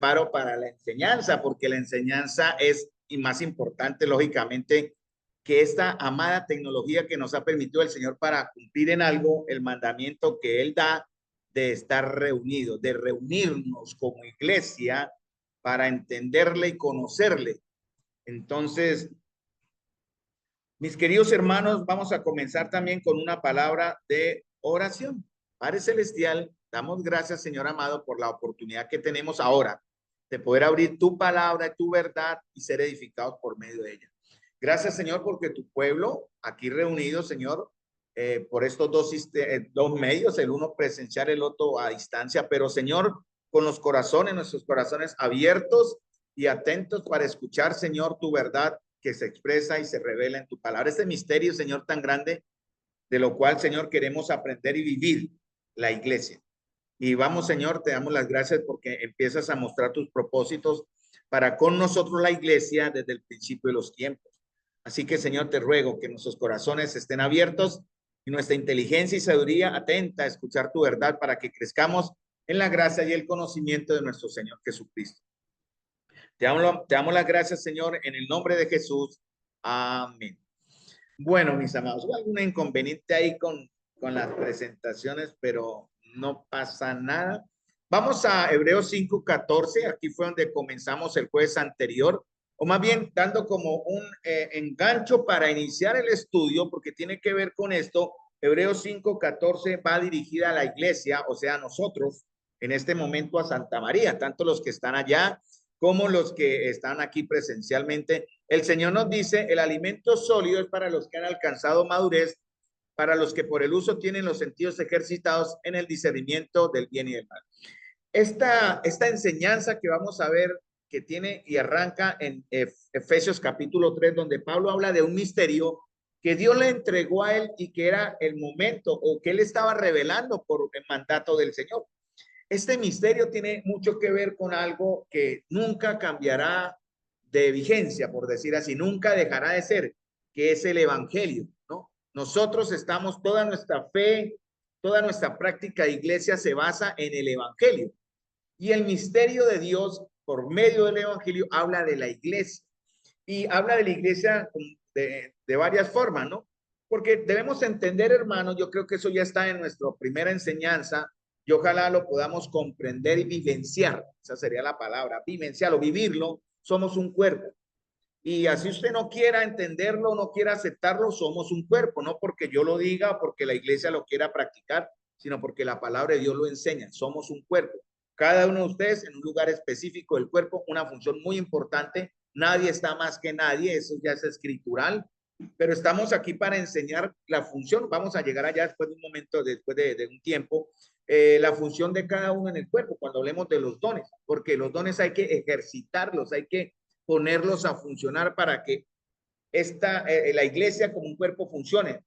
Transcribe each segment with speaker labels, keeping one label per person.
Speaker 1: paro para la enseñanza, porque la enseñanza es y más importante, lógicamente, que esta amada tecnología que nos ha permitido el Señor para cumplir en algo el mandamiento que Él da de estar reunidos, de reunirnos como iglesia para entenderle y conocerle. Entonces, mis queridos hermanos, vamos a comenzar también con una palabra de oración. Padre Celestial, damos gracias, Señor amado, por la oportunidad que tenemos ahora de poder abrir tu palabra y tu verdad y ser edificados por medio de ella. Gracias, Señor, porque tu pueblo aquí reunido, Señor, por estos dos medios, el uno presencial, el otro a distancia, pero Señor, con los corazones, nuestros corazones abiertos y atentos para escuchar, Señor, tu verdad que se expresa y se revela en tu palabra. Este misterio, Señor, tan grande, de lo cual, Señor, queremos aprender y vivir la iglesia. Y vamos, Señor, te damos las gracias porque empiezas a mostrar tus propósitos para con nosotros la iglesia desde el principio de los tiempos. Así que, Señor, te ruego que nuestros corazones estén abiertos y nuestra inteligencia y sabiduría atenta a escuchar tu verdad para que crezcamos en la gracia y el conocimiento de nuestro Señor Jesucristo. Te damos las gracias, Señor, en el nombre de Jesús. Amén. Bueno, mis amados, hubo algún inconveniente ahí con las presentaciones, pero no pasa nada. Vamos a Hebreos 5:14. Aquí fue donde comenzamos el jueves anterior, o más bien dando como un engancho para iniciar el estudio, porque tiene que ver con esto. Hebreos 5:14 va dirigida a la iglesia, o sea, a nosotros, en este momento a Santa María, tanto los que están allá como los que están aquí presencialmente. El Señor nos dice, el alimento sólido es para los que han alcanzado madurez, para los que por el uso tienen los sentidos ejercitados en el discernimiento del bien y del mal. Esta enseñanza que vamos a ver, que tiene y arranca en Efesios capítulo 3, donde Pablo habla de un misterio que Dios le entregó a él y que era el momento o que él estaba revelando por el mandato del Señor. Este misterio tiene mucho que ver con algo que nunca cambiará de vigencia, por decir así, nunca dejará de ser, que es el evangelio, ¿no? Nosotros estamos, toda nuestra fe, toda nuestra práctica de iglesia se basa en el evangelio. Y el misterio de Dios, por medio del evangelio, habla de la iglesia. Y habla de la iglesia de varias formas, ¿no? Porque debemos entender, hermanos, yo creo que eso ya está en nuestra primera enseñanza, y ojalá lo podamos comprender y vivenciar. Esa sería la palabra, vivenciarlo, vivirlo. Somos un cuerpo. Y así usted no quiera entenderlo, no quiera aceptarlo, somos un cuerpo, no porque yo lo diga, porque la iglesia lo quiera practicar, sino porque la palabra de Dios lo enseña. Somos un cuerpo. Cada uno de ustedes en un lugar específico del cuerpo, una función muy importante. Nadie está más que nadie, eso ya es escritural, pero estamos aquí para enseñar la función. Vamos a llegar allá después de un momento, después de un tiempo, la función de cada uno en el cuerpo, cuando hablemos de los dones, porque los dones hay que ejercitarlos, hay que ponerlos a funcionar para que la iglesia como un cuerpo funcione,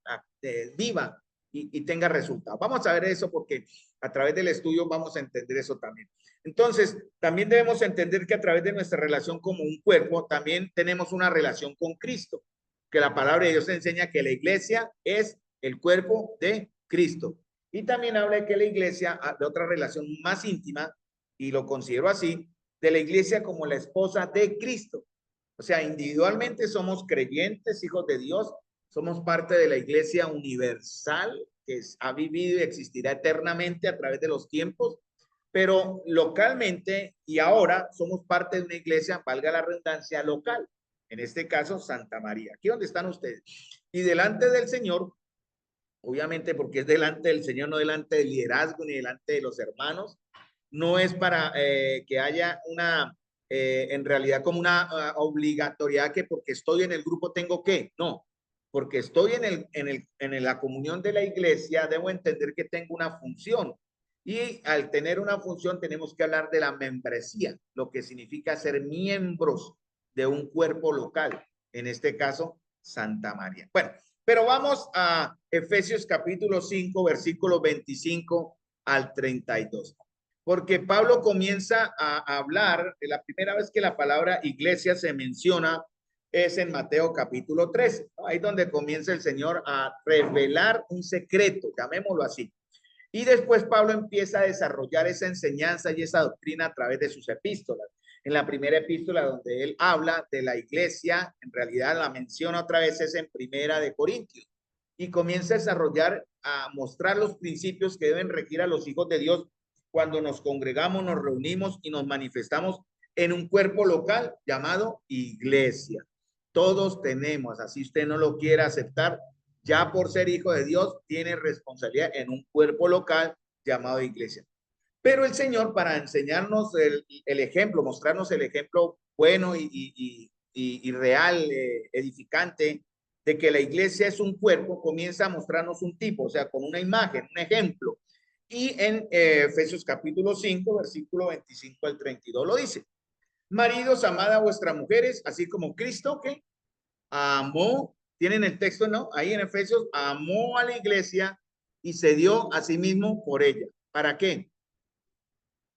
Speaker 1: viva y tenga resultados. Vamos a ver eso porque a través del estudio vamos a entender eso también. Entonces, también debemos entender que a través de nuestra relación como un cuerpo, también tenemos una relación con Cristo, que la palabra de Dios enseña que la iglesia es el cuerpo de Cristo. Y también habla de que la iglesia, de otra relación más íntima, y lo considero así, de la iglesia como la esposa de Cristo. O sea, individualmente somos creyentes, hijos de Dios, somos parte de la iglesia universal que ha vivido y existirá eternamente a través de los tiempos, pero localmente y ahora somos parte de una iglesia, valga la redundancia, local. En este caso, Santa María. Aquí donde están ustedes. Y delante del Señor, obviamente porque es delante del Señor, no delante del liderazgo ni delante de los hermanos, no es para que haya una, en realidad como una obligatoriedad que porque estoy en el grupo tengo que, no, porque estoy en la comunión de la iglesia, debo entender que tengo una función. Y al tener una función tenemos que hablar de la membresía, lo que significa ser miembros de un cuerpo local, en este caso, Santa María. Bueno, pero vamos a Efesios capítulo 5, versículo 25 al 32. Porque Pablo comienza a hablar, de la primera vez que la palabra iglesia se menciona es en Mateo capítulo 13, ¿no? Ahí donde comienza el Señor a revelar un secreto, llamémoslo así. Y después Pablo empieza a desarrollar esa enseñanza y esa doctrina a través de sus epístolas. En la primera epístola donde él habla de la iglesia, en realidad la menciona otra vez es en Primera de Corintios, y comienza a desarrollar, a mostrar los principios que deben regir a los hijos de Dios cuando nos congregamos, nos reunimos y nos manifestamos en un cuerpo local llamado iglesia. Todos tenemos, así usted no lo quiera aceptar, ya por ser hijo de Dios, tiene responsabilidad en un cuerpo local llamado iglesia. Pero el Señor, para enseñarnos el ejemplo, mostrarnos el ejemplo bueno y real, edificante, de que la iglesia es un cuerpo, comienza a mostrarnos un tipo, o sea, con una imagen, un ejemplo. Y en Efesios capítulo 5, versículo 25 al 32 lo dice. Maridos, amad a vuestras mujeres, así como Cristo que amó, tienen el texto, ¿no? Ahí en Efesios, amó a la iglesia y se dio a sí mismo por ella. ¿Para qué?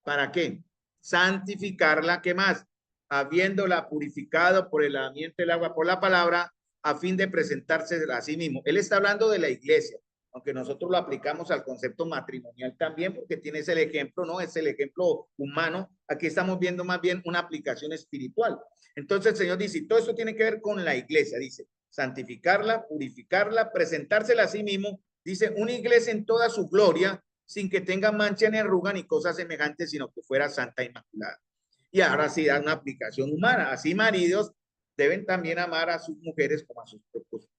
Speaker 1: ¿Para qué? Santificarla, ¿qué más? Habiéndola purificado por el lavamiento del agua, por la palabra, a fin de presentarse a sí mismo. Él está hablando de la iglesia, aunque nosotros lo aplicamos al concepto matrimonial también, porque tienes el ejemplo, ¿no? Es el ejemplo humano. Aquí estamos viendo más bien una aplicación espiritual. Entonces el Señor dice, todo eso tiene que ver con la iglesia, dice, santificarla, purificarla, presentársela a sí mismo, dice, una iglesia en toda su gloria, sin que tenga mancha ni arruga ni cosas semejantes, sino que fuera santa e inmaculada. Y ahora sí da una aplicación humana. Así maridos deben también amar a sus mujeres como a sus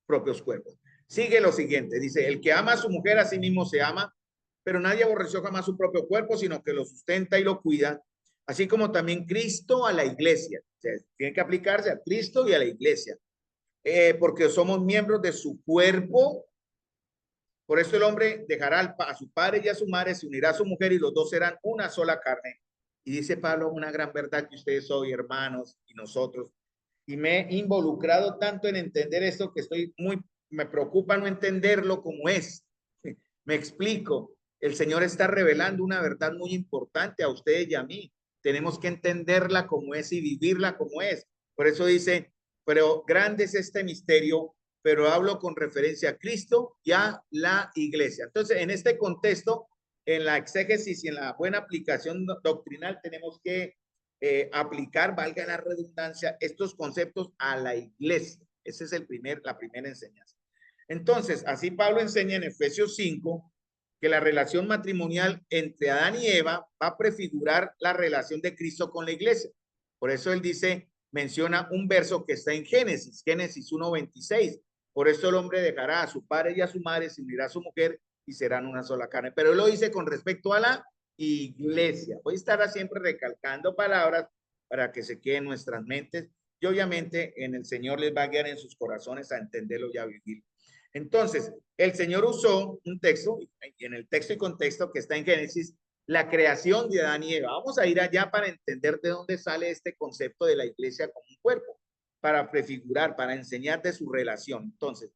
Speaker 1: propios cuerpos. Sigue lo siguiente, dice, el que ama a su mujer a sí mismo se ama, pero nadie aborreció jamás su propio cuerpo, sino que lo sustenta y lo cuida, así como también Cristo a la iglesia. O sea, tiene que aplicarse a Cristo y a la iglesia, porque somos miembros de su cuerpo. Por eso el hombre dejará a su padre y a su madre, se unirá a su mujer y los dos serán una sola carne. Y dice Pablo, una gran verdad que ustedes hoy, hermanos, y nosotros. Y me he involucrado tanto en entender esto que me preocupa no entenderlo como es. Me explico. El Señor está revelando una verdad muy importante a ustedes y a mí. Tenemos que entenderla como es y vivirla como es. Por eso dice, pero grande es este misterio, pero hablo con referencia a Cristo y a la iglesia. Entonces, en este contexto, en la exégesis y en la buena aplicación doctrinal, tenemos que aplicar, valga la redundancia, estos conceptos a la iglesia. Esa es la primera enseñanza. Entonces, así Pablo enseña en Efesios 5 que la relación matrimonial entre Adán y Eva va a prefigurar la relación de Cristo con la iglesia. Por eso él dice, menciona un verso que está en Génesis 1:26. Por eso el hombre dejará a su padre y a su madre, se unirá a su mujer y serán una sola carne. Pero él lo dice con respecto a la iglesia. Voy a estar siempre recalcando palabras para que se queden en nuestras mentes y obviamente en el Señor les va a guiar en sus corazones a entenderlo y a vivirlo. Entonces, el Señor usó un texto, y en el texto y contexto que está en Génesis, la creación de Adán y Eva. Vamos a ir allá para entender de dónde sale este concepto de la iglesia como un cuerpo, para prefigurar, para enseñar de su relación. Entonces,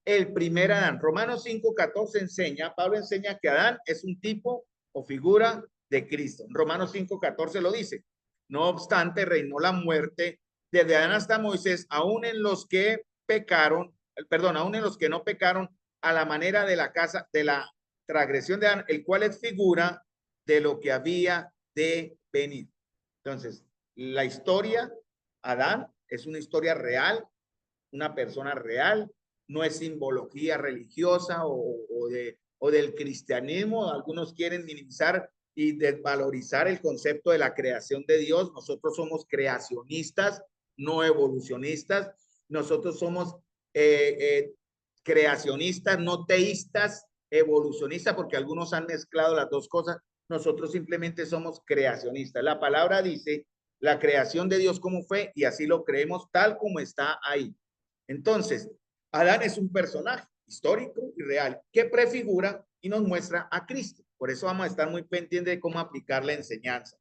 Speaker 1: el primer Adán, Romanos 5:14 enseña, Pablo enseña que Adán es un tipo o figura de Cristo. Romanos 5:14 lo dice. No obstante, reinó la muerte desde Adán hasta Moisés, aún en los que pecaron, perdón, aún en los que no pecaron a la manera de la transgresión de Adán, el cual es figura de lo que había de venir. Entonces, la historia, Adán es una historia real, una persona real, no es simbología religiosa o del cristianismo. Algunos quieren minimizar y desvalorizar el concepto de la creación de Dios. Nosotros somos creacionistas, no evolucionistas. Nosotros somos creacionistas, no teístas, evolucionistas, porque algunos han mezclado las dos cosas. Nosotros simplemente somos creacionistas. La palabra dice la creación de Dios como fue y así lo creemos tal como está ahí. Entonces, Adán es un personaje histórico y real que prefigura y nos muestra a Cristo. Por eso vamos a estar muy pendientes de cómo aplicar la enseñanza.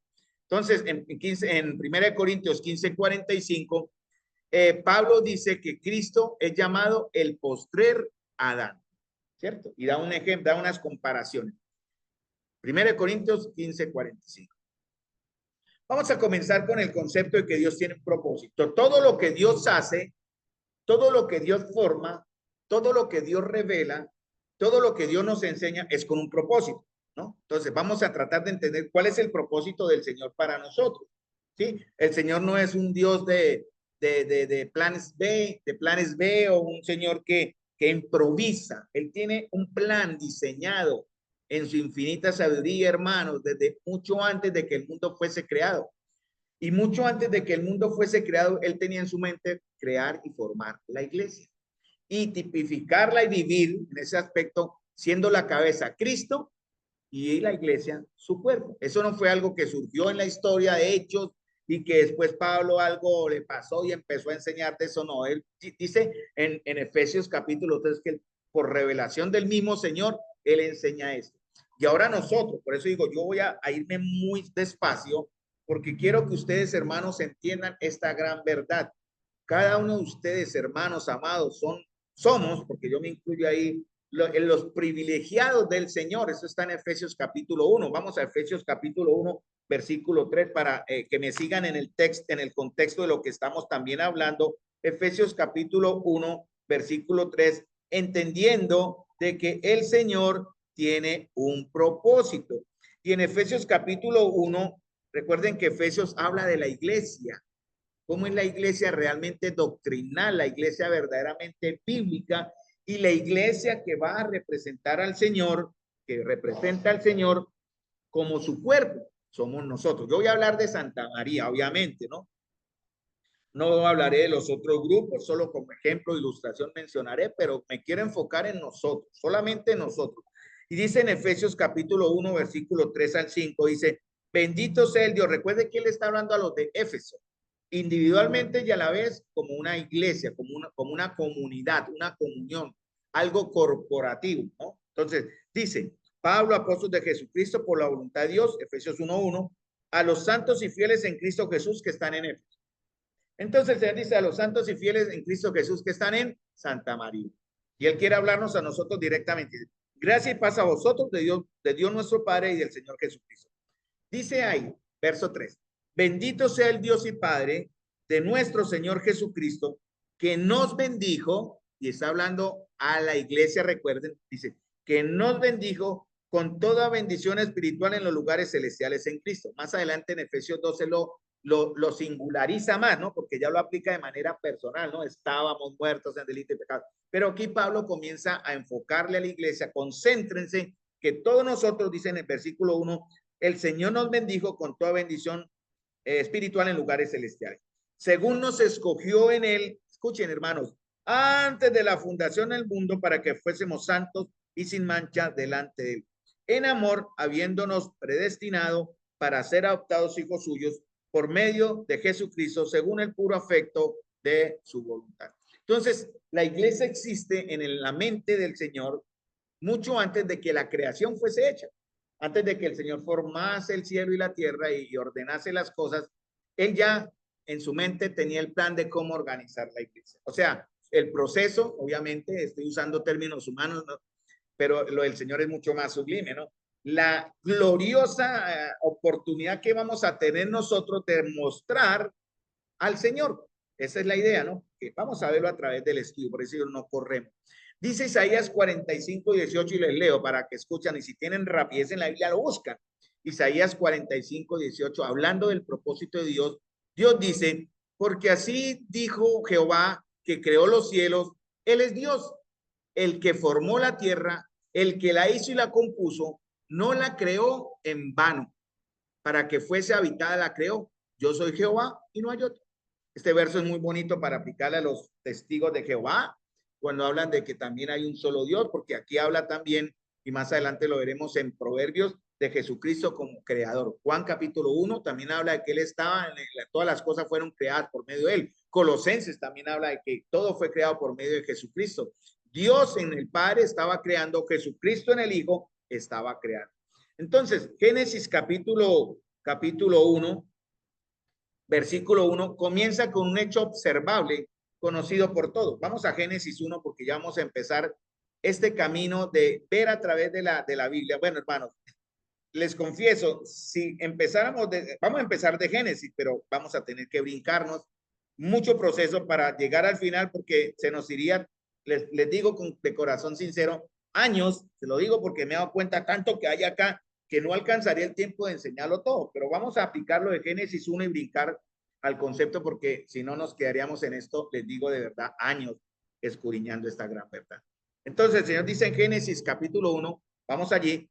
Speaker 1: Entonces, en 1 Corintios 15:45, Pablo dice que Cristo es llamado el postrer Adán, ¿cierto? Y da un ejemplo, da unas comparaciones. 1 Corintios 15:45. Vamos a comenzar con el concepto de que Dios tiene un propósito. Todo lo que Dios hace, todo lo que Dios forma, todo lo que Dios revela, todo lo que Dios nos enseña es con un propósito. ¿no? Entonces vamos a tratar de entender cuál es el propósito del Señor para nosotros, ¿sí? El Señor no es un Dios de planes B o un Señor que improvisa. Él tiene un plan diseñado en su infinita sabiduría, hermanos, desde mucho antes de que el mundo fuese creado. Y mucho antes de que el mundo fuese creado, Él tenía en su mente crear y formar la iglesia y tipificarla y vivir en ese aspecto, siendo la cabeza Cristo y la iglesia su cuerpo. Eso no fue algo que surgió en la historia de Hechos y que después Pablo algo le pasó y empezó a enseñarte eso. No, él dice en Efesios capítulo 3 que por revelación del mismo Señor, él enseña esto. Y ahora nosotros, por eso digo, yo voy a irme muy despacio porque quiero que ustedes, hermanos, entiendan esta gran verdad. Cada uno de ustedes, hermanos amados, somos, porque yo me incluyo ahí, en los privilegiados del Señor. Eso está en Efesios capítulo 1. Vamos a Efesios capítulo 1, versículo 3, para que me sigan en el texto, en el contexto de lo que estamos también hablando. Efesios capítulo 1, versículo 3, entendiendo de que el Señor tiene un propósito. Y en Efesios capítulo 1, recuerden que Efesios habla de la iglesia. ¿Cómo es la iglesia realmente doctrinal, la iglesia verdaderamente bíblica y la iglesia que va a representar al Señor, que representa al Señor como su cuerpo? Somos nosotros. Yo voy a hablar de Santa María, obviamente, ¿no? No hablaré de los otros grupos, solo como ejemplo, ilustración mencionaré, pero me quiero enfocar en nosotros, solamente en nosotros. Y dice en Efesios capítulo 1, versículo 3 al 5, dice, bendito sea el Dios. Recuerde que él está hablando a los de Éfeso, individualmente y a la vez como una iglesia, como una comunidad, una comunión, algo corporativo, ¿no? Entonces, dice, Pablo, apóstol de Jesucristo, por la voluntad de Dios, Efesios 1:1, a los santos y fieles en Cristo Jesús que están en Éfeso. Entonces, el Señor dice a los santos y fieles en Cristo Jesús que están en Santa María. Y Él quiere hablarnos a nosotros directamente. Gracia y paz a vosotros de Dios nuestro Padre y del Señor Jesucristo. Dice ahí, verso 3, bendito sea el Dios y Padre de nuestro Señor Jesucristo, que nos bendijo, y está hablando a la iglesia, recuerden, dice, que nos bendijo con toda bendición espiritual en los lugares celestiales en Cristo. Más adelante en Efesios 12 lo singulariza más, ¿no? Porque ya lo aplica de manera personal, ¿no? Estábamos muertos en delito y pecado. Pero aquí Pablo comienza a enfocarle a la iglesia, concéntrense que todos nosotros, dice en el versículo 1, el Señor nos bendijo con toda bendición espiritual en lugares celestiales. Según nos escogió en él, escuchen hermanos, antes de la fundación del mundo para que fuésemos santos y sin mancha delante de él. En amor, habiéndonos predestinado para ser adoptados hijos suyos por medio de Jesucristo, según el puro afecto de su voluntad. Entonces, la iglesia existe en la mente del Señor mucho antes de que la creación fuese hecha. Antes de que el Señor formase el cielo y la tierra y ordenase las cosas, Él ya en su mente tenía el plan de cómo organizar la iglesia. O sea, el proceso, obviamente, estoy usando términos humanos, ¿no? Pero lo del Señor es mucho más sublime, ¿no? La gloriosa oportunidad que vamos a tener nosotros de mostrar al Señor. Esa es la idea, ¿no? Que vamos a verlo a través del estudio, por eso no corremos. Dice Isaías 45:18 y les leo para que escuchen y si tienen rapidez en la Biblia lo buscan. Isaías 45:18, hablando del propósito de Dios, Dios dice, porque así dijo Jehová que creó los cielos, Él es Dios, el que formó la tierra, el que la hizo y la compuso, no la creó en vano, para que fuese habitada la creó. Yo soy Jehová y no hay otro. Este verso es muy bonito para aplicarle a los testigos de Jehová, cuando hablan de que también hay un solo Dios, porque aquí habla también, y más adelante lo veremos en Proverbios, de Jesucristo como creador. Juan capítulo 1 también habla de que Él estaba, todas las cosas fueron creadas por medio de Él. Colosenses también habla de que todo fue creado por medio de Jesucristo. Dios en el Padre estaba creando, Jesucristo en el Hijo estaba creando. Entonces, Génesis capítulo 1, versículo 1, comienza con un hecho observable conocido por todos. Vamos a Génesis 1 porque ya vamos a empezar este camino de ver a través de la Biblia. Bueno, hermanos, les confieso, si empezáramos vamos a empezar de Génesis, pero vamos a tener que brincarnos mucho proceso para llegar al final porque se nos iría, les digo de corazón sincero, años, se lo digo porque me he dado cuenta tanto que hay acá que no alcanzaría el tiempo de enseñarlo todo, pero vamos a aplicarlo de Génesis 1 y brincar al concepto, porque si no nos quedaríamos en esto, les digo de verdad, años escudriñando esta gran verdad. Entonces el Señor dice en Génesis capítulo 1, vamos allí,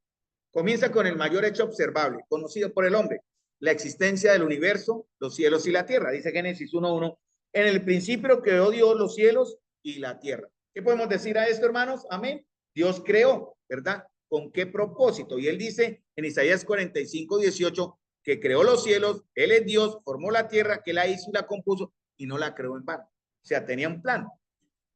Speaker 1: comienza con el mayor hecho observable, conocido por el hombre, la existencia del universo, los cielos y la tierra. Dice Génesis 1:1, en el principio creó Dios los cielos y la tierra. ¿Qué podemos decir a esto, hermanos? Amén. Dios creó, ¿verdad? ¿Con qué propósito? Y él dice en Isaías 45:18 que creó los cielos, él es Dios, formó la tierra, que la hizo y la compuso y no la creó en vano. O sea, tenía un plan.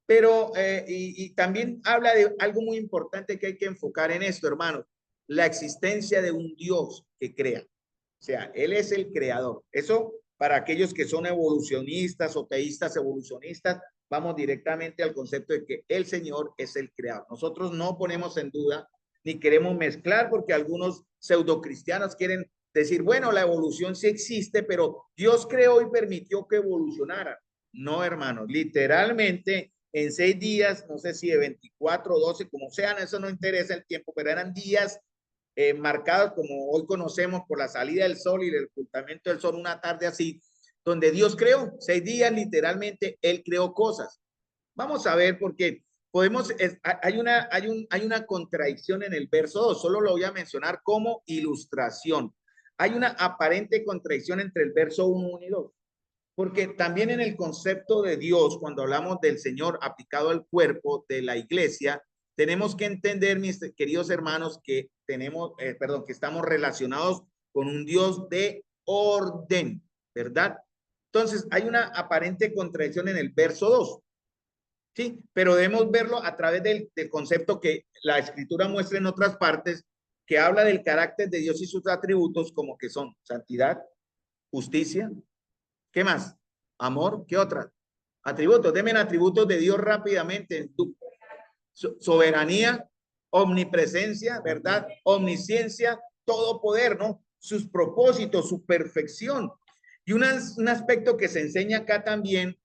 Speaker 1: Pero, y también habla de algo muy importante que hay que enfocar en esto, hermanos, la existencia de un Dios que crea. O sea, Él es el creador. Eso para aquellos que son evolucionistas o teístas evolucionistas, vamos directamente al concepto de que el Señor es el creador. Nosotros no ponemos en duda ni queremos mezclar, porque algunos pseudocristianos quieren decir, bueno, la evolución sí existe, pero Dios creó y permitió que evolucionara. No, hermanos, literalmente en 6 días, no sé si de 24 o 12, como sean, eso no interesa el tiempo, pero eran días marcados como hoy conocemos por la salida del sol y el ocultamiento del sol, una tarde así, donde Dios creó, 6 días literalmente, Él creó cosas. Vamos a ver porque podemos, hay una contradicción en el verso 2, solo lo voy a mencionar como ilustración. Hay una aparente contradicción entre el verso 1 y 2. Porque también en el concepto de Dios, cuando hablamos del Señor aplicado al cuerpo de la iglesia, tenemos que entender, mis queridos hermanos, que tenemos, perdón, que estamos relacionados con un Dios de orden, ¿verdad? Entonces, hay una aparente contradicción en el verso 2, ¿sí? Pero debemos verlo a través del concepto que la Escritura muestra en otras partes, que habla del carácter de Dios y sus atributos, como que son santidad, justicia, ¿qué más? Amor, ¿qué otras? Atributos, denme atributos de Dios rápidamente. Soberanía, omnipresencia, ¿verdad? Omnisciencia, todo poder, ¿no? Sus propósitos, su perfección. Y un aspecto que se enseña acá también,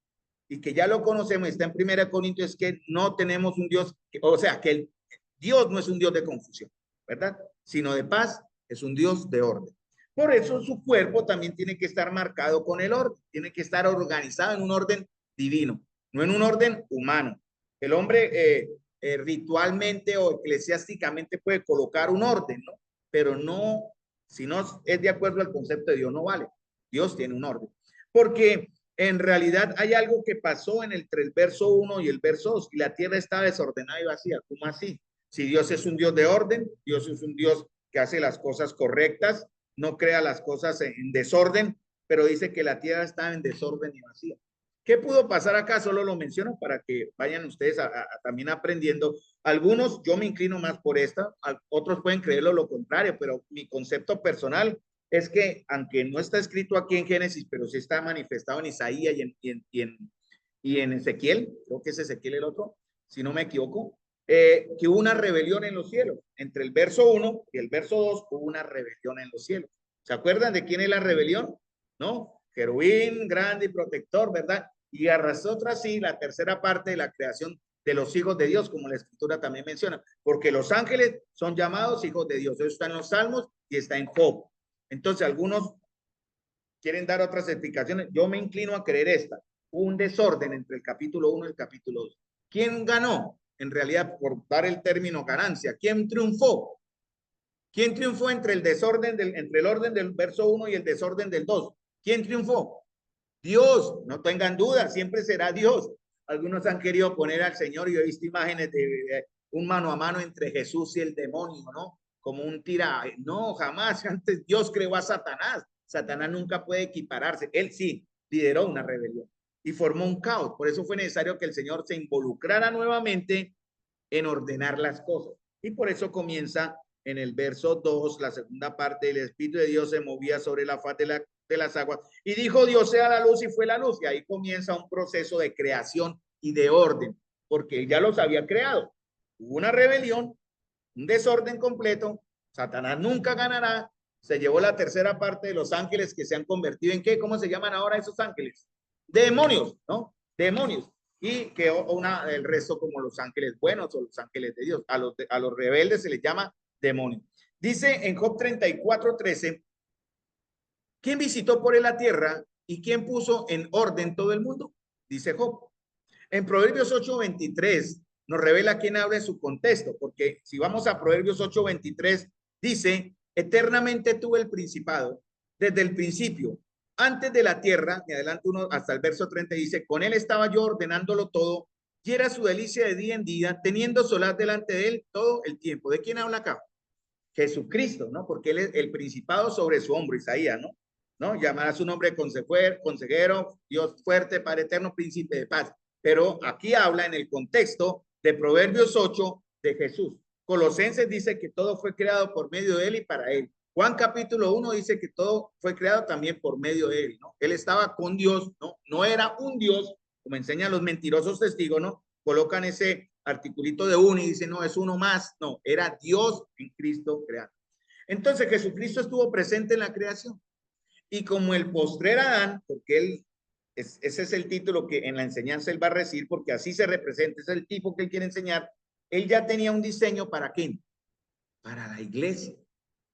Speaker 1: y que ya lo conocemos, está en 1 Corintios, es que no tenemos un Dios, o sea, que Dios no es un Dios de confusión, ¿verdad? Sino de paz, es un Dios de orden. Por eso su cuerpo también tiene que estar marcado con el orden, tiene que estar organizado en un orden divino, no en un orden humano. El hombre ritualmente o eclesiásticamente puede colocar un orden, ¿no? Pero no, si no es de acuerdo al concepto de Dios, no vale. Dios tiene un orden. Porque en realidad hay algo que pasó entre el verso 1 y el verso 2, y la tierra estaba desordenada y vacía. ¿Cómo así? Si Dios es un Dios de orden, Dios es un Dios que hace las cosas correctas, no crea las cosas en desorden, pero dice que la tierra está en desorden y vacía. ¿Qué pudo pasar acá? Solo lo menciono para que vayan ustedes también aprendiendo. Algunos, yo me inclino más por esta, otros pueden creerlo lo contrario, pero mi concepto personal es que, aunque no está escrito aquí en Génesis, pero sí está manifestado en Isaías y en Ezequiel, creo que es Ezequiel el otro, si no me equivoco, que hubo una rebelión en los cielos. Entre el verso 1 y el verso 2 hubo una rebelión en los cielos. ¿Se acuerdan de quién es la rebelión? ¿No? Querubín, grande y protector, ¿verdad? Y arrasó tras sí la tercera parte de la creación de los hijos de Dios, como la escritura también menciona, porque los ángeles son llamados hijos de Dios. Eso está en los Salmos y está en Job. Entonces, algunos quieren dar otras explicaciones. Yo me inclino a creer esta. Un desorden entre el capítulo 1 y el capítulo 2. ¿Quién ganó? En realidad, por dar el término ganancia. ¿Quién triunfó? ¿Quién triunfó entre el desorden entre el orden del verso 1 y el desorden del 2? ¿Quién triunfó? Dios, no tengan duda, siempre será Dios. Algunos han querido poner al Señor, y he visto imágenes de un mano a mano entre Jesús y el demonio, ¿no? Como un tira. No, jamás. Antes Dios creó a Satanás. Satanás nunca puede equipararse. Él sí lideró una rebelión y formó un caos. Por eso fue necesario que el Señor se involucrara nuevamente en ordenar las cosas. Y por eso comienza en el verso 2, la segunda parte, el Espíritu de Dios se movía sobre la faz de las aguas y dijo Dios sea la luz, y fue la luz. Y ahí comienza un proceso de creación y de orden, porque él ya los había creado. Hubo una rebelión, un desorden completo, Satanás nunca ganará, se llevó la tercera parte de los ángeles que se han convertido en ¿qué? ¿Cómo se llaman ahora esos ángeles? Demonios, ¿no? Demonios. Y que el resto como los ángeles buenos o los ángeles de Dios. A los rebeldes se les llama demonios. Dice en Job 34:13, ¿quién visitó por él la tierra y quién puso en orden todo el mundo? Dice Job. En Proverbios 8:23 nos revela quién habla en su contexto, porque si vamos a Proverbios 8:23, dice, eternamente tuve el principado, desde el principio, antes de la tierra, y adelante uno hasta el verso 30 dice, con él estaba yo ordenándolo todo, y era su delicia de día en día, teniendo solaz delante de él todo el tiempo. ¿De quién habla acá? Jesucristo, ¿no? Porque él es el principado sobre su hombro, Isaías, ¿no? ¿No? Llamará su nombre consejero, Dios fuerte, Padre eterno, príncipe de paz. Pero aquí habla en el contexto de Proverbios 8 de Jesús. Colosenses dice que todo fue creado por medio de él y para él. Juan capítulo 1 dice que todo fue creado también por medio de él, ¿no? Él estaba con Dios, ¿no? No era un Dios, como enseñan los mentirosos testigos, ¿no? Colocan ese articulito de uno y dicen, no, es uno más. No, era Dios en Cristo creado. Entonces Jesucristo estuvo presente en la creación. Y como el postrer Adán, porque ese es el título que en la enseñanza él va a recibir, porque así se representa, es el tipo que él quiere enseñar, él ya tenía un diseño para quién, para la iglesia,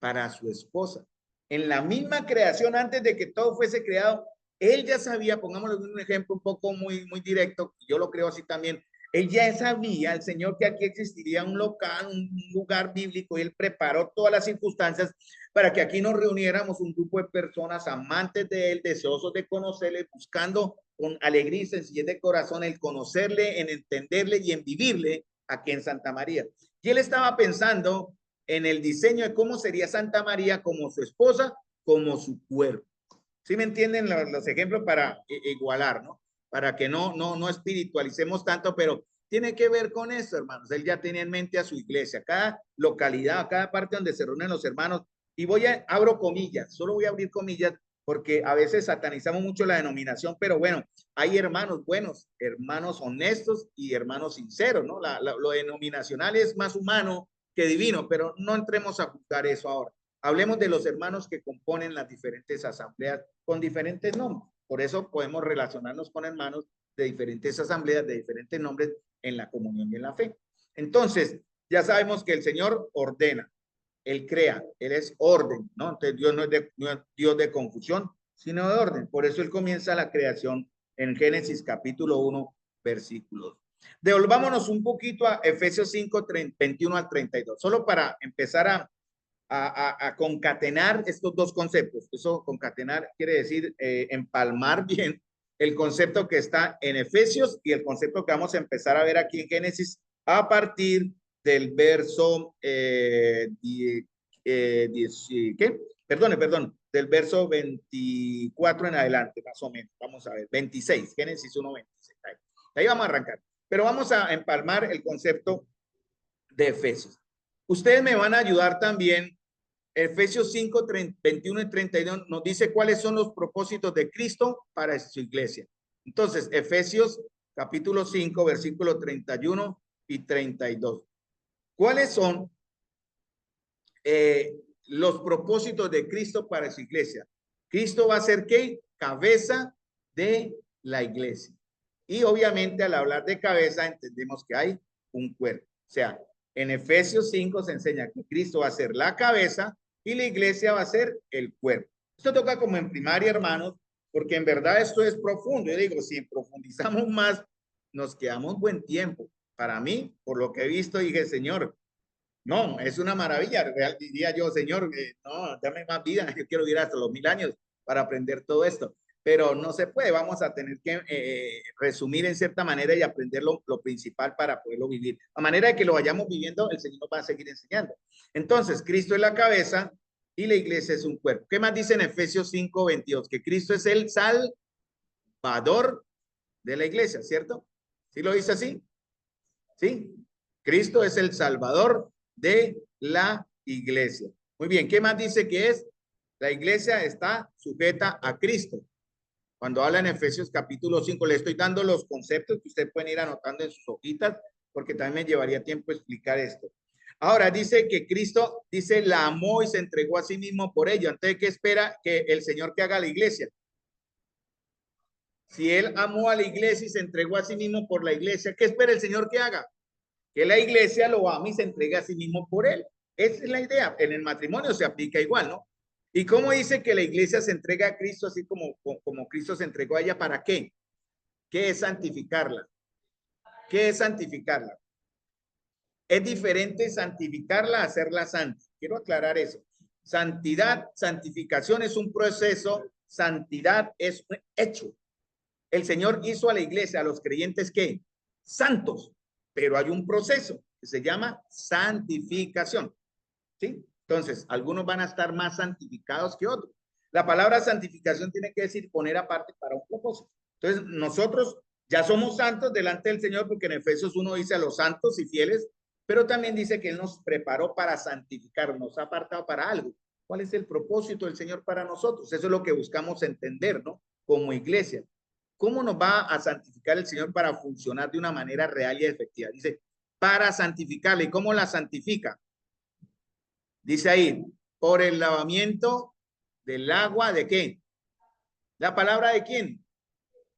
Speaker 1: para su esposa. En la misma creación, antes de que todo fuese creado, él ya sabía, pongámosle un ejemplo un poco muy directo, yo lo creo así también, él ya sabía, el Señor, que aquí existiría un local, un lugar bíblico, y él preparó todas las circunstancias para que aquí nos reuniéramos un grupo de personas amantes de él, deseosos de conocerle, buscando con alegría y sencillez de corazón el conocerle, en entenderle y en vivirle aquí en Santa María. Y él estaba pensando en el diseño de cómo sería Santa María como su esposa, como su cuerpo. ¿Sí me entienden los ejemplos para igualar, ¿no? Para que no espiritualicemos tanto, pero tiene que ver con eso, hermanos. Él ya tenía en mente a su iglesia, cada localidad, cada parte donde se reúnen los hermanos. Y abro comillas, solo voy a abrir comillas porque a veces satanizamos mucho la denominación, pero bueno, hay hermanos buenos, hermanos honestos y hermanos sinceros, ¿no? Lo denominacional es más humano que divino, pero no entremos a juzgar eso ahora. Hablemos de los hermanos que componen las diferentes asambleas con diferentes nombres. Por eso podemos relacionarnos con hermanos de diferentes asambleas, de diferentes nombres en la comunión y en la fe. Entonces, ya sabemos que el Señor ordena, Él crea, Él es orden, ¿no? Entonces Dios no es Dios de confusión, sino de orden. Por eso Él comienza la creación en Génesis capítulo 1, versículos. Devolvámonos un poquito a Efesios 5, 21 al 32, solo para empezar a concatenar estos dos conceptos. Eso, concatenar, quiere decir empalmar bien el concepto que está en Efesios y el concepto que vamos a empezar a ver aquí en Génesis a partir del verso ¿qué? Perdón, del verso 24 en adelante, más o menos. Vamos a ver, 26, Génesis 1, 26. Ahí vamos a arrancar. Pero vamos a empalmar el concepto de Efesios. Ustedes me van a ayudar también. Efesios 5, 21 y 32 nos dice cuáles son los propósitos de Cristo para su iglesia. Entonces, Efesios capítulo 5, versículo 31 y 32. ¿Cuáles son los propósitos de Cristo para su iglesia? Cristo va a ser ¿qué? Cabeza de la iglesia. Y obviamente al hablar de cabeza entendemos que hay un cuerpo. O sea, en Efesios 5 se enseña que Cristo va a ser la cabeza y la iglesia va a ser el cuerpo. Esto toca como en primaria, hermanos, porque en verdad esto es profundo. Yo digo, si profundizamos más, nos quedamos buen tiempo. Para mí, por lo que he visto, dije, Señor, no, es una maravilla. Real, diría yo, Señor, no, dame más vida. Yo quiero vivir hasta los 1000 años para aprender todo esto. Pero no se puede. Vamos a tener que resumir en cierta manera y aprender lo principal para poderlo vivir. A manera de que lo vayamos viviendo, el Señor nos va a seguir enseñando. Entonces, Cristo es la cabeza y la iglesia es un cuerpo. ¿Qué más dice en Efesios 5, 22? Que Cristo es el salvador de la iglesia, ¿cierto? ¿Sí lo dice así? ¿Sí? Cristo es el salvador de la iglesia. Muy bien, ¿qué más dice que es? La iglesia está sujeta a Cristo. Cuando habla en Efesios capítulo 5, le estoy dando los conceptos que ustedes pueden ir anotando en sus hojitas, porque también me llevaría tiempo explicar esto. Ahora dice que Cristo, dice, la amó y se entregó a sí mismo por ello. Entonces, ¿qué espera que el Señor que haga la iglesia? Si Él amó a la iglesia y se entregó a sí mismo por la iglesia, ¿qué espera el Señor que haga? Que la iglesia lo ame y se entregue a sí mismo por Él. Esa es la idea. En el matrimonio se aplica igual, ¿no? ¿Y cómo dice que la iglesia se entrega a Cristo así como Cristo se entregó a ella? ¿Para qué? ¿Qué es santificarla? ¿Qué es santificarla? Es diferente santificarla a hacerla santa. Quiero aclarar eso. Santidad, santificación es un proceso, santidad es un hecho. El Señor hizo a la iglesia, a los creyentes, ¿qué? Santos, pero hay un proceso que se llama santificación. ¿Sí? Entonces, algunos van a estar más santificados que otros. La palabra santificación tiene que decir poner aparte para un propósito. Entonces, nosotros ya somos santos delante del Señor porque en Efesios 1 dice a los santos y fieles, pero también dice que Él nos preparó para santificar, nos ha apartado para algo. ¿Cuál es el propósito del Señor para nosotros? Eso es lo que buscamos entender, ¿no? Como iglesia. ¿Cómo nos va a santificar el Señor para funcionar de una manera real y efectiva? Dice, para santificarle. ¿Y cómo la santifica? Dice ahí, por el lavamiento del agua, ¿de qué? ¿La palabra de quién?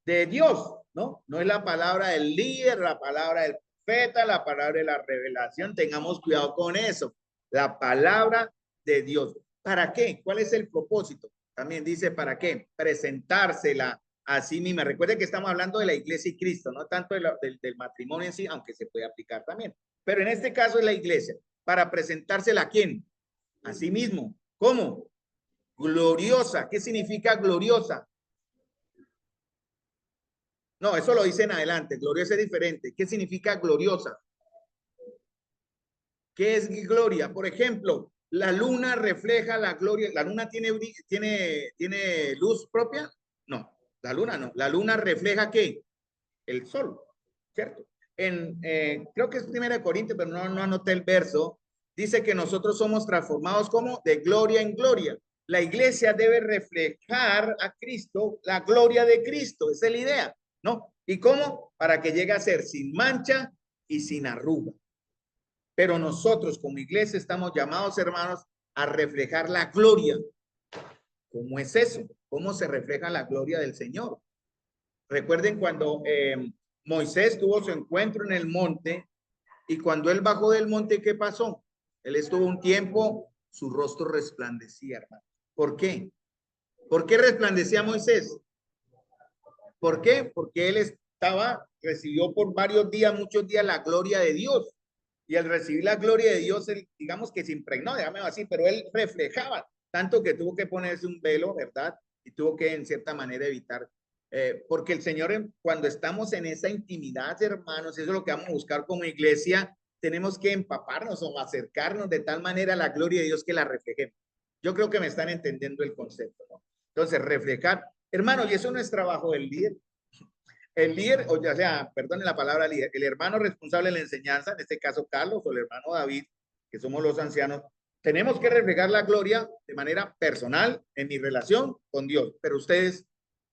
Speaker 1: De Dios, ¿no? No es la palabra del líder, la palabra del profeta, la palabra de la revelación. Tengamos cuidado con eso. La palabra de Dios. ¿Para qué? ¿Cuál es el propósito? También dice, ¿para qué? Presentársela a sí misma. Recuerden que estamos hablando de la iglesia y Cristo, no tanto del matrimonio en sí, aunque se puede aplicar también. Pero en este caso es la iglesia. ¿Para presentársela a quién? A sí mismo. ¿Cómo? Gloriosa. ¿Qué significa gloriosa? No, eso lo dice en adelante. Gloriosa es diferente. ¿Qué significa gloriosa? ¿Qué es gloria? Por ejemplo, la luna refleja la gloria. ¿La luna tiene luz propia? No, la luna no. La luna refleja ¿qué? El sol, ¿cierto? Creo que es 1 Corintios, pero no anoté el verso. Dice que nosotros somos transformados como de gloria en gloria. La iglesia debe reflejar a Cristo, la gloria de Cristo. Esa es la idea, ¿no? ¿Y cómo? Para que llegue a ser sin mancha y sin arruga. Pero nosotros como iglesia estamos llamados, hermanos, a reflejar la gloria. ¿Cómo es eso? ¿Cómo se refleja la gloria del Señor? Recuerden cuando Moisés tuvo su encuentro en el monte y cuando él bajó del monte, ¿qué pasó? Él estuvo un tiempo, su rostro resplandecía, hermano. ¿Por qué? ¿Por qué resplandecía Moisés? ¿Por qué? Porque él recibió por varios días, muchos días, la gloria de Dios. Y al recibir la gloria de Dios, él, digamos que se impregnó, déjame así, pero él reflejaba, tanto que tuvo que ponerse un velo, ¿verdad? Y tuvo que, en cierta manera, evitar. Porque el Señor, cuando estamos en esa intimidad, hermanos, eso es lo que vamos a buscar como iglesia, tenemos que empaparnos o acercarnos de tal manera a la gloria de Dios que la reflejemos. Yo creo que me están entendiendo el concepto, ¿no? Entonces, reflejar. Hermano, y eso no es trabajo del líder. El líder, o ya sea, perdone la palabra líder, el hermano responsable de la enseñanza, en este caso Carlos o el hermano David, que somos los ancianos, tenemos que reflejar la gloria de manera personal en mi relación con Dios, pero ustedes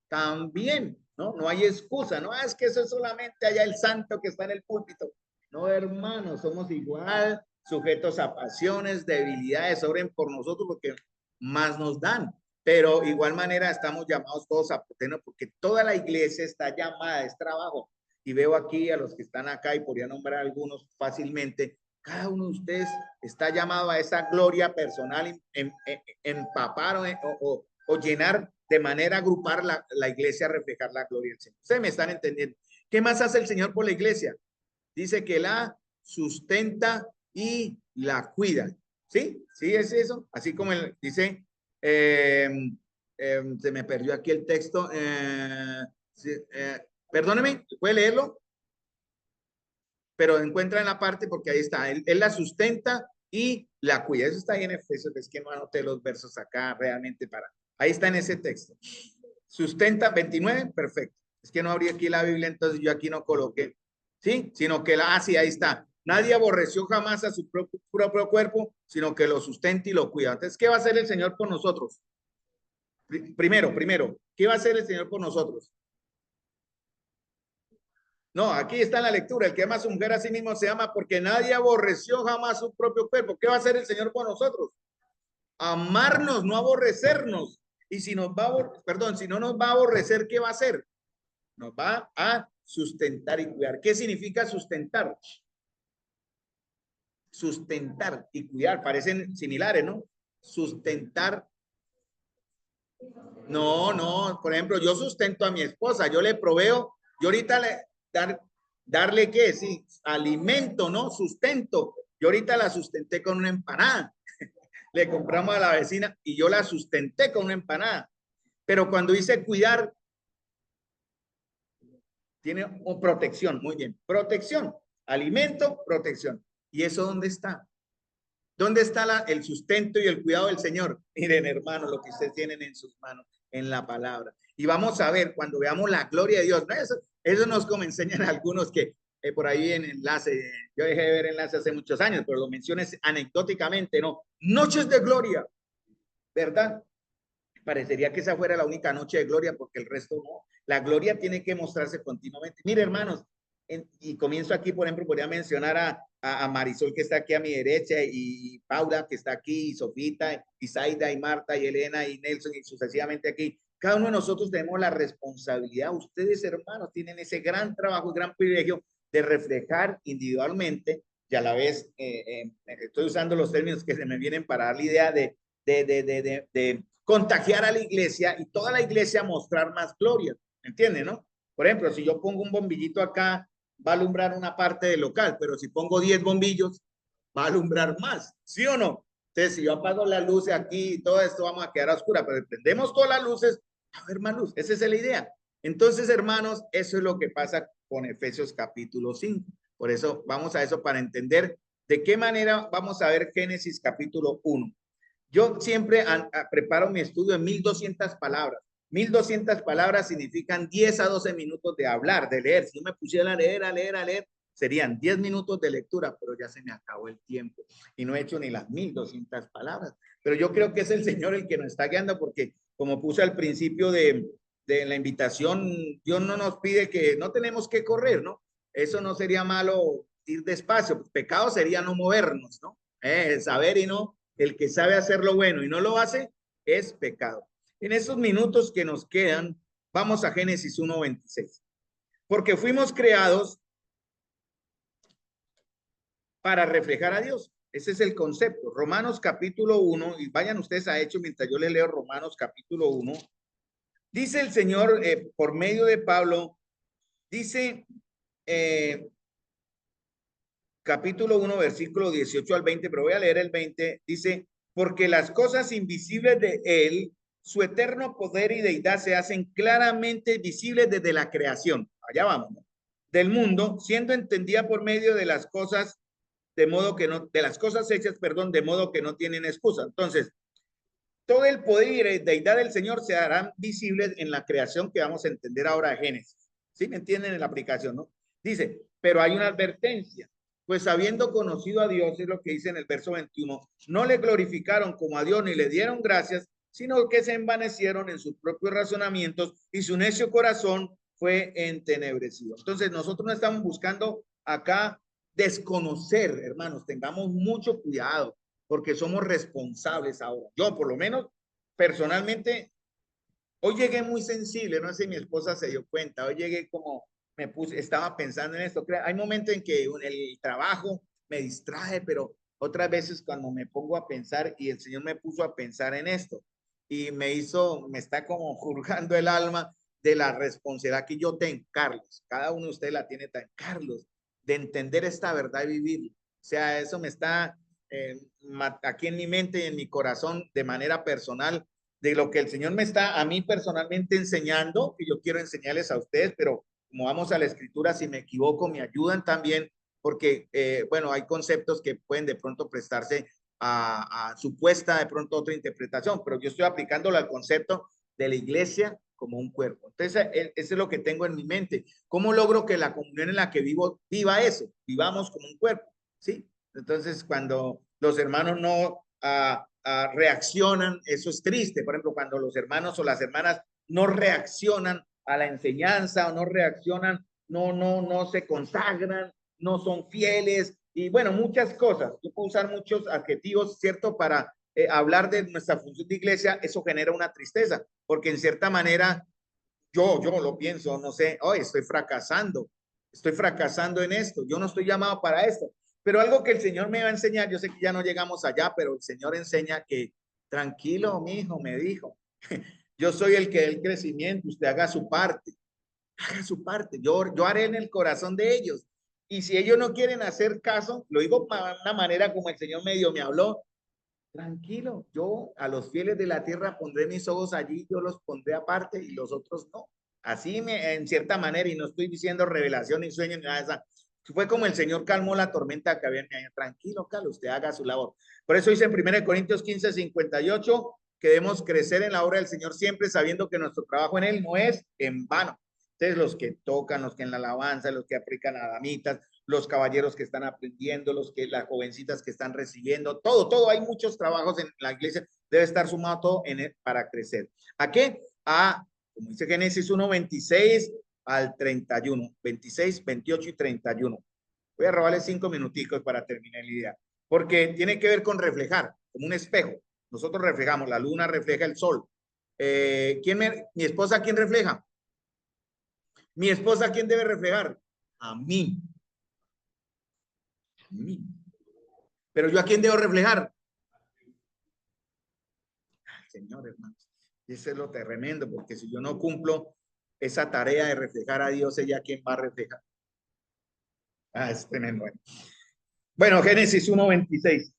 Speaker 1: también, ¿no? No hay excusa, no es que eso es solamente allá el santo que está en el púlpito. No, hermanos, somos igual sujetos a pasiones, debilidades, obren por nosotros porque más nos dan. Pero igual manera estamos llamados todos a potenciar porque toda la iglesia está llamada, es trabajo. Y veo aquí a los que están acá y podría nombrar algunos fácilmente. Cada uno de ustedes está llamado a esa gloria personal, empapar o llenar de manera agrupar la iglesia a reflejar la gloria del Señor. Ustedes me están entendiendo. ¿Qué más hace el Señor por la iglesia? Dice que la sustenta y la cuida. ¿Sí? ¿Sí es eso? Así como dice, se me perdió aquí el texto. Perdóneme, ¿puede leerlo? Pero encuentra en la parte porque ahí está. Él la sustenta y la cuida. Eso está ahí en Efesios. Es que no anoté los versos acá realmente para. Ahí está en ese texto. Sustenta 29, perfecto. Es que no abrí aquí la Biblia, entonces yo aquí no coloqué. ¿Sí? Sino que sí, ahí está. Nadie aborreció jamás a su propio cuerpo, sino que lo sustenta y lo cuida. Entonces, ¿qué va a hacer el Señor por nosotros? Primero, ¿qué va a hacer el Señor por nosotros? No, aquí está en la lectura. El que ama a su mujer a sí mismo se ama porque nadie aborreció jamás su propio cuerpo. ¿Qué va a hacer el Señor por nosotros? Amarnos, no aborrecernos. Y si nos va a, perdón, si no nos va a aborrecer, ¿qué va a hacer? Nos va a sustentar y cuidar. ¿Qué significa sustentar? sustentar y cuidar, parecen similares, ¿no? Sustentar. No, no, por ejemplo, yo sustento a mi esposa, yo le proveo, yo ahorita darle qué, sí, alimento, ¿no? Sustento. Yo ahorita la sustenté con una empanada. Le compramos a la vecina y yo la sustenté con una empanada. Pero cuando dice cuidar, tiene protección, muy bien, protección, alimento, protección. ¿Y eso dónde está? ¿Dónde está el sustento y el cuidado del Señor? Miren, hermanos, lo que ustedes tienen en sus manos, en la palabra. Y vamos a ver cuando veamos la gloria de Dios. ¿No? Eso nos como enseñan algunos que por ahí en enlace, yo dejé de ver enlace hace muchos años, pero lo menciones anecdóticamente, ¿no? Noches de gloria, ¿verdad? Parecería que esa fuera la única noche de gloria porque el resto no. La gloria tiene que mostrarse continuamente. Mire, hermanos, y comienzo aquí, por ejemplo, podría mencionar a Marisol que está aquí a mi derecha y Paula que está aquí, y Sofita, y Zaida, y Marta, y Elena, y Nelson, y sucesivamente aquí. Cada uno de nosotros tenemos la responsabilidad. Ustedes, hermanos, tienen ese gran trabajo, gran privilegio de reflejar individualmente y a la vez, estoy usando los términos que se me vienen para dar la idea de contagiar a la iglesia y toda la iglesia mostrar más gloria, ¿entienden, no? Por ejemplo, si yo pongo un bombillito acá, va a alumbrar una parte del local, pero si pongo 10 bombillos, va a alumbrar más, ¿sí o no? Entonces, si yo apago las luces aquí y todo esto, vamos a quedar a oscura, pero prendemos todas las luces, va a haber más luz. Esa es la idea. Entonces, hermanos, eso es lo que pasa con Efesios capítulo 5. Por eso vamos a eso para entender de qué manera vamos a ver Génesis capítulo 1. Yo siempre preparo mi estudio en 1200 palabras. 1200 palabras significan 10 a 12 minutos de hablar, de leer. Si yo me pusiera a leer, serían 10 minutos de lectura, pero ya se me acabó el tiempo y no he hecho ni las 1200 palabras. Pero yo creo que es el Señor el que nos está guiando porque, como puse al principio de la invitación, Dios no nos pide que no tenemos que correr, ¿no? Eso no sería malo ir despacio. Pecado sería no movernos, ¿no? Saber y no. El que sabe hacer lo bueno y no lo hace es pecado. En esos minutos que nos quedan, vamos a Génesis 1:26. Porque fuimos creados para reflejar a Dios. Ese es el concepto. Romanos capítulo 1, y vayan ustedes a Hechos mientras yo les leo Romanos capítulo 1. Dice el Señor por medio de Pablo, dice capítulo 1, versículo 18 al 20, pero voy a leer el 20, dice, porque las cosas invisibles de él, su eterno poder y deidad se hacen claramente visibles desde la creación, allá vamos, ¿no? Del mundo, siendo entendida por medio de las cosas, de modo que no, de las cosas hechas, perdón, de modo que no tienen excusa. Entonces, todo el poder y deidad del Señor se harán visibles en la creación que vamos a entender ahora de Génesis. ¿Sí me entienden en la aplicación, no? Dice, pero hay una advertencia. Pues habiendo conocido a Dios, es lo que dice en el verso 21, no le glorificaron como a Dios ni le dieron gracias, sino que se envanecieron en sus propios razonamientos y su necio corazón fue entenebrecido. Entonces nosotros no estamos buscando acá desconocer, hermanos, tengamos mucho cuidado porque somos responsables ahora. Yo, por lo menos, personalmente, hoy llegué muy sensible, no sé si mi esposa se dio cuenta, hoy llegué como, me puse, estaba pensando en esto. Hay momentos en que el trabajo me distrae, pero otras veces cuando me pongo a pensar y el Señor me puso a pensar en esto y me está como juzgando el alma de la responsabilidad que yo tengo, Carlos, cada uno de ustedes la tiene tan, Carlos, de entender esta verdad y vivir. O sea, eso me está aquí en mi mente y en mi corazón de manera personal de lo que el Señor me está a mí personalmente enseñando, que yo quiero enseñarles a ustedes, pero como vamos a la escritura, si me equivoco, me ayudan también, porque, bueno, hay conceptos que pueden de pronto prestarse a supuesta de pronto otra interpretación, pero yo estoy aplicándolo al concepto de la iglesia como un cuerpo. Entonces, eso es lo que tengo en mi mente. ¿Cómo logro que la comunión en la que vivo viva eso? Vivamos como un cuerpo, ¿sí? Entonces, cuando los hermanos no reaccionan, eso es triste. Por ejemplo, cuando los hermanos o las hermanas no reaccionan a la enseñanza o no reaccionan, no se consagran, no son fieles y bueno, muchas cosas. Yo puedo usar muchos adjetivos, ¿cierto? Para hablar de nuestra función de iglesia, eso genera una tristeza, porque en cierta manera yo lo pienso, no sé, hoy estoy fracasando en esto, yo no estoy llamado para esto. Pero algo que el Señor me va a enseñar, yo sé que ya no llegamos allá, pero el Señor enseña que tranquilo, mi hijo, me dijo, yo soy el que da el crecimiento, usted haga su parte, yo haré en el corazón de ellos. Y si ellos no quieren hacer caso, lo digo de una manera como el Señor medio me habló, tranquilo, yo a los fieles de la tierra pondré mis ojos allí, yo los pondré aparte y los otros no. Así en cierta manera, y no estoy diciendo revelación ni sueño ni nada de esa. Fue como el Señor calmó la tormenta que había en mi. Tranquilo, Carlos, usted haga su labor. Por eso dice en 1 Corintios 15:58 que debemos crecer en la obra del Señor siempre sabiendo que nuestro trabajo en Él no es en vano. Entonces, los que tocan, los que en la alabanza, los que aplican a damitas, los caballeros que están aprendiendo, las jovencitas que están recibiendo, todo, hay muchos trabajos en la iglesia, debe estar sumado todo para crecer. ¿A qué? Como dice Génesis 1:26 al 31, 26, 28 y 31. Voy a robarle 5 minuticos para terminar la idea, porque tiene que ver con reflejar, como un espejo. Nosotros reflejamos, la luna refleja el sol. Mi esposa, ¿quién refleja? Mi esposa, ¿quién debe reflejar? A mí. A mí. Pero yo, ¿a quién debo reflejar? Ay, Señor, hermano. Eso es lo tremendo, porque si yo no cumplo esa tarea de reflejar a Dios, ¿ella quién va a reflejar? Es tremendo. Bueno, Génesis 1:26.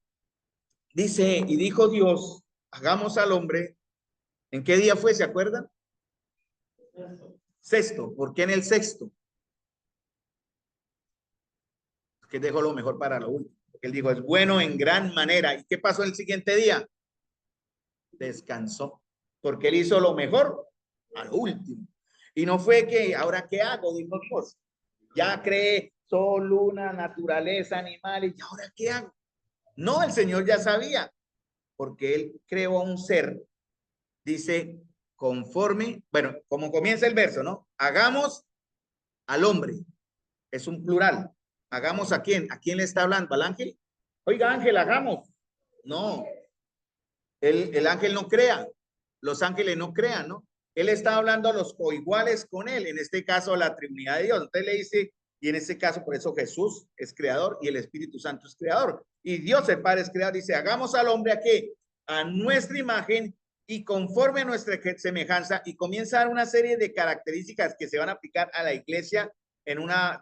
Speaker 1: Dice, y dijo Dios, hagamos al hombre. ¿En qué día fue? ¿Se acuerdan? Sexto. ¿Por qué en el sexto? Porque dejó lo mejor para lo último. Porque él dijo, es bueno en gran manera. ¿Y qué pasó el siguiente día? Descansó. Porque él hizo lo mejor a lo último. Y no fue que, ¿ahora qué hago? Dijo Dios. Ya creé sol, luna, naturaleza, animales. ¿Y ahora qué hago? No, el Señor ya sabía. Porque él creó un ser. Dice, conforme, bueno, como comienza el verso, ¿no? Hagamos al hombre. Es un plural. ¿Hagamos a quién? ¿A quién le está hablando? ¿Al ángel? Oiga, ángel, hagamos. No, el ángel no crea. Los ángeles no crean, ¿no? Él está hablando a los coiguales con él, en este caso a la Trinidad de Dios. Entonces le dice, y en este caso por eso Jesús es creador y el Espíritu Santo es creador. Y Dios el Padre es creador. Dice, hagamos al hombre a qué? A nuestra imagen y conforme a nuestra semejanza, y comienza a dar una serie de características que se van a aplicar a la iglesia de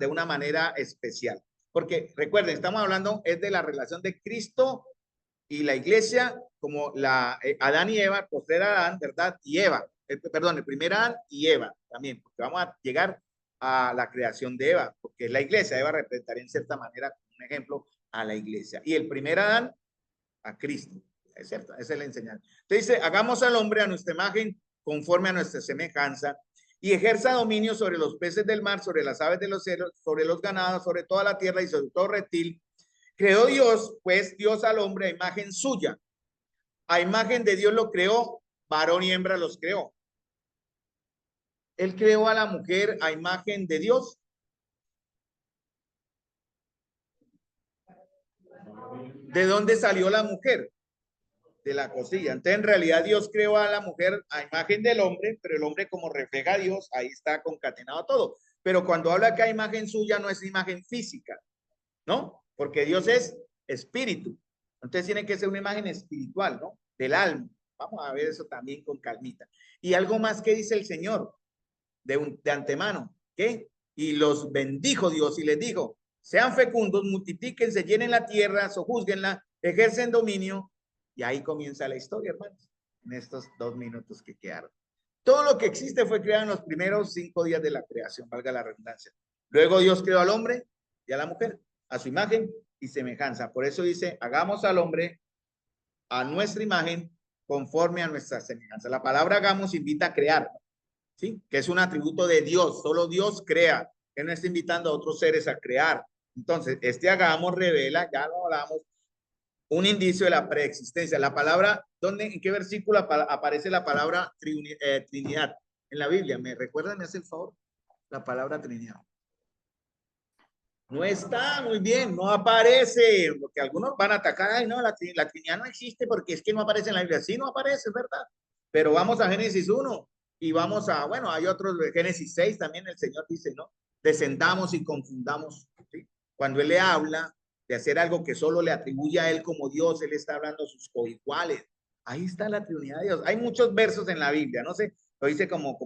Speaker 1: una manera especial. Porque recuerden, estamos hablando es de la relación de Cristo y la iglesia como Adán y Eva, posterior a Adán, ¿verdad? Y Eva, perdón, el primer Adán y Eva también, porque vamos a llegar a la creación de Eva, porque es la iglesia. Eva representaría en cierta manera, como un ejemplo, a la iglesia. Y el primer Adán, a Cristo. Es cierto, esa es la enseñanza. Entonces dice, hagamos al hombre a nuestra imagen, conforme a nuestra semejanza, y ejerza dominio sobre los peces del mar, sobre las aves de los cielos, sobre los ganados, sobre toda la tierra y sobre todo reptil. Creó Dios, pues Dios al hombre a imagen suya. A imagen de Dios lo creó, varón y hembra los creó. Él creó a la mujer a imagen de Dios. ¿De dónde salió la mujer? De la costilla. Entonces, en realidad, Dios creó a la mujer a imagen del hombre, pero el hombre, como refleja a Dios, ahí está concatenado todo. Pero cuando habla que hay imagen suya, no es imagen física, ¿no? Porque Dios es espíritu. Entonces, tiene que ser una imagen espiritual, ¿no? Del alma. Vamos a ver eso también con calmita. Y algo más que dice el Señor de antemano, ¿qué? Y los bendijo Dios y les dijo, sean fecundos, multiplíquense, llenen la tierra, sojúzguenla, ejercen dominio. Y ahí comienza la historia, hermanos, en estos 2 minutos que quedaron. Todo lo que existe fue creado en los primeros 5 días de la creación, valga la redundancia. Luego Dios creó al hombre y a la mujer, a su imagen y semejanza. Por eso dice, hagamos al hombre a nuestra imagen, conforme a nuestra semejanza. La palabra hagamos invita a crear, ¿sí? Que es un atributo de Dios, solo Dios crea. Él no está invitando a otros seres a crear. Entonces, este hagamos revela, ya lo hablamos, un indicio de la preexistencia. La palabra, ¿en qué versículo aparece la palabra Trinidad? En la Biblia, ¿me recuerdan? ¿Me hace el favor? La palabra Trinidad. No está, muy bien, no aparece, porque algunos van a atacar, ay no, la Trinidad no existe porque es que no aparece en la Biblia. Sí, no aparece, es verdad. Pero vamos a Génesis 1 y vamos a, bueno, hay otros, Génesis 6 también el Señor dice, ¿no? Descendamos y confundamos, ¿sí? Cuando Él le habla de hacer algo que solo le atribuye a él como Dios. Él está hablando a sus coiguales. Ahí está la Trinidad de Dios. Hay muchos versos en la Biblia, no sé, lo hice como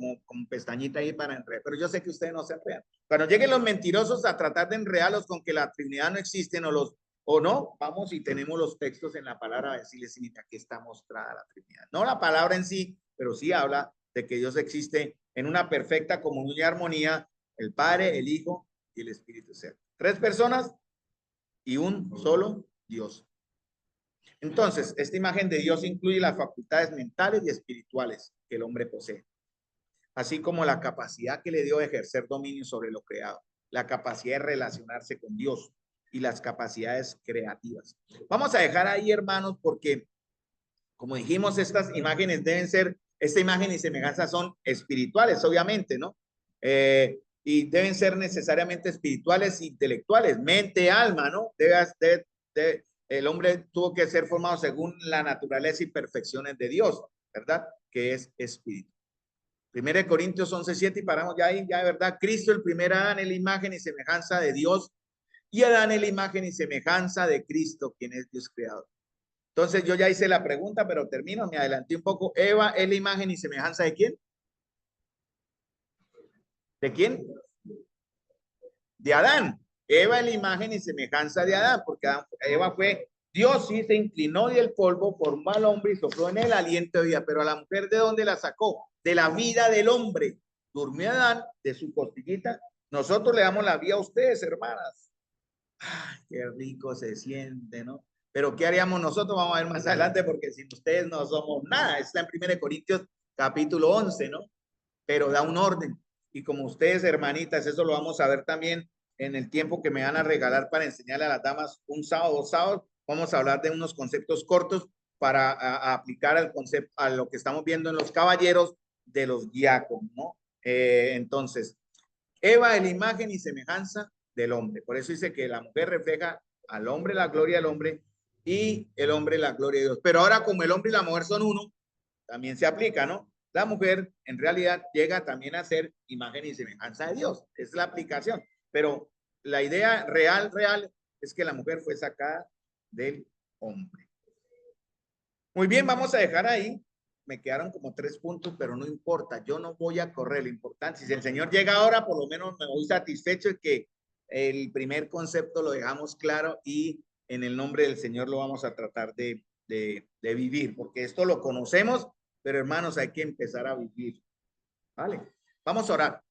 Speaker 1: pestañita ahí para enredar, pero yo sé que ustedes no se enredan. Cuando lleguen los mentirosos a tratar de enredarlos con que la Trinidad no existe o no, vamos y tenemos los textos en la palabra a decirles, mira, aquí está mostrada la Trinidad. No la palabra en sí, pero sí habla de que Dios existe en una perfecta comunión y armonía, el Padre, el Hijo y el Espíritu Santo. 3 personas y un solo Dios. Entonces, esta imagen de Dios incluye las facultades mentales y espirituales que el hombre posee, así como la capacidad que le dio de ejercer dominio sobre lo creado, la capacidad de relacionarse con Dios y las capacidades creativas. Vamos a dejar ahí, hermanos, porque, como dijimos, estas imágenes deben ser, esta imagen y semejanza son espirituales, obviamente, ¿no? Y deben ser necesariamente espirituales e intelectuales, mente, alma, ¿no? El hombre tuvo que ser formado según la naturaleza y perfecciones de Dios, ¿verdad? Que es espíritu. 1 Corintios 11:7 y paramos ya ahí, ya, ¿verdad? Cristo, el primer Adán, es la imagen y semejanza de Dios, y Adán es la imagen y semejanza de Cristo, quien es Dios creador. Entonces yo ya hice la pregunta, pero termino, me adelanté un poco. Eva es la imagen y semejanza ¿de quién? ¿De quién? De Adán. Eva es la imagen y semejanza de Adán, porque Eva fue, Dios sí se inclinó del polvo, formó al hombre y sopló en el aliento de vida, pero a la mujer ¿de dónde la sacó? De la vida del hombre. Durmió Adán de su costillita. Nosotros le damos la vida a ustedes, hermanas. Ay, qué rico se siente, ¿no? Pero ¿qué haríamos nosotros? Vamos a ver más adelante, porque sin ustedes no somos nada. Está en 1 Corintios capítulo 11, ¿no? Pero da un orden. Y como ustedes, hermanitas, eso lo vamos a ver también en el tiempo que me van a regalar para enseñarle a las damas un sábado, 2 sábados. Vamos a hablar de unos conceptos cortos para aplicar al concepto, a lo que estamos viendo en los caballeros de los diáconos, ¿no? Entonces, Eva es la imagen y semejanza del hombre. Por eso dice que la mujer refleja al hombre la gloria del hombre y el hombre la gloria de Dios. Pero ahora como el hombre y la mujer son uno, también se aplica, ¿no? La mujer en realidad llega también a ser imagen y semejanza de Dios. Es la aplicación. Pero la idea real es que la mujer fue sacada del hombre. Muy bien, vamos a dejar ahí. Me quedaron como 3 puntos, pero no importa. Yo no voy a correr. Lo importante, si el Señor llega ahora, por lo menos me voy satisfecho de que el primer concepto lo dejamos claro y en el nombre del Señor lo vamos a tratar de vivir, porque esto lo conocemos, pero hermanos, hay que empezar a vivir. ¿Vale? Vamos a orar.